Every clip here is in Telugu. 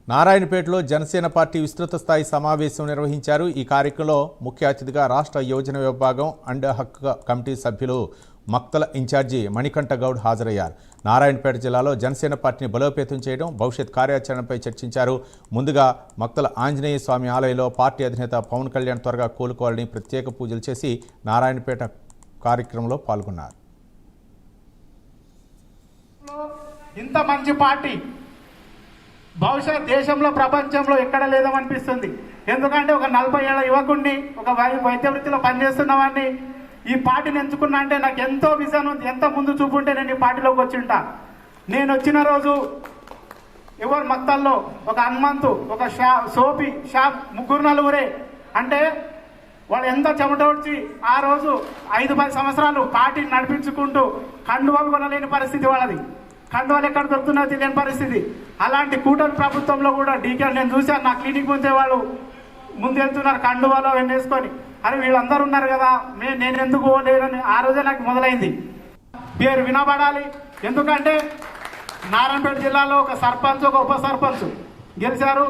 నారాయణపేటలో జనసేన పార్టీ విస్తృత స్థాయి సమావేశం నిర్వహించారు। ఈ కార్యక్రమంలో ముఖ్య అతిథిగా రాష్ట్ర యోజన విభాగం అండ్ హక్కు కమిటీ సభ్యులు మక్తల ఇన్ఛార్జి మణికంఠ గౌడ్ హాజరయ్యారు। నారాయణపేట జిల్లాలో జనసేన పార్టీని బలోపేతం చేయడం, భవిష్యత్ కార్యాచరణపై చర్చించారు। ముందుగా మక్తల ఆంజనేయ స్వామి ఆలయంలో పార్టీ అధినేత పవన్ కళ్యాణ్ త్వరగా కోలుకోవాలని ప్రత్యేక పూజలు చేసి నారాయణపేట కార్యక్రమంలో పాల్గొన్నారు। ఇంత మంచి పార్టీ బహుశా దేశంలో ప్రపంచంలో ఎక్కడ లేదనిపిస్తుంది। ఎందుకంటే ఒక 40 ఏళ్ల యువకుడిని, ఒక వైద్య వృత్తిలో పనిచేస్తున్నవాడిని ఈ పార్టీని ఎంచుకున్నా అంటే నాకు ఎంతో విజన్ ఉంది, ఎంత ముందు చూపు ఉంటే నేను ఈ పార్టీలోకి వచ్చింటా। నేను వచ్చిన రోజు ఎవరు మక్తల్లో ఒక హనుమంతు, ఒక సోపి షాప్, ముగ్గురు నలుగురే, అంటే వాళ్ళు ఎంత చెమట వచ్చి ఆ రోజు 5-10 సంవత్సరాలు పార్టీని నడిపించుకుంటూ కండువాలు కొనలేని పరిస్థితి వాళ్ళది, కండువాలు ఎక్కడ దొరుకుతున్నా తెలియని పరిస్థితి। అలాంటి కూటమి ప్రభుత్వంలో కూడా డీకే నేను చూశాను, నా క్లినిక్ ముందే వాళ్ళు ముందు వెళ్తున్నారు కండువాలో వేసుకొని, అరే వీళ్ళందరూ ఉన్నారు కదా నేను ఎందుకు పోలేనని ఆ రోజే నాకు మొదలైంది। పేరు వినబడాలి, ఎందుకంటే నారాయణపేట జిల్లాలో ఒక సర్పంచ్, ఒక ఉప సర్పంచ్ గెలిచారు,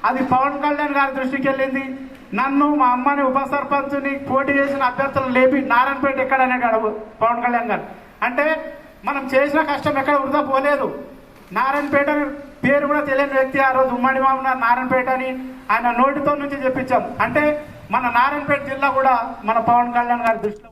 అది పవన్ కళ్యాణ్ గారి దృష్టికి వెళ్ళింది। నన్ను, మా అమ్మని ఉప సర్పంచ్ని పోటీ చేసిన అభ్యర్థులను లేపి నారాయణపేట ఎక్కడనే కాదు పవన్ కళ్యాణ్ గారు, అంటే మనం చేసిన కష్టం ఎక్కడ వృధా పోలేదు। నారాయణపేట పేరు కూడా తెలియని వ్యక్తి ఆ రోజు ఉమ్మడి మామూలు నారాయణపేట అని ఆయన నోటితో నుంచి చెప్పించాం, అంటే మన నారాయణపేట జిల్లా కూడా మన పవన్ కళ్యాణ్ గారి దృష్టిలో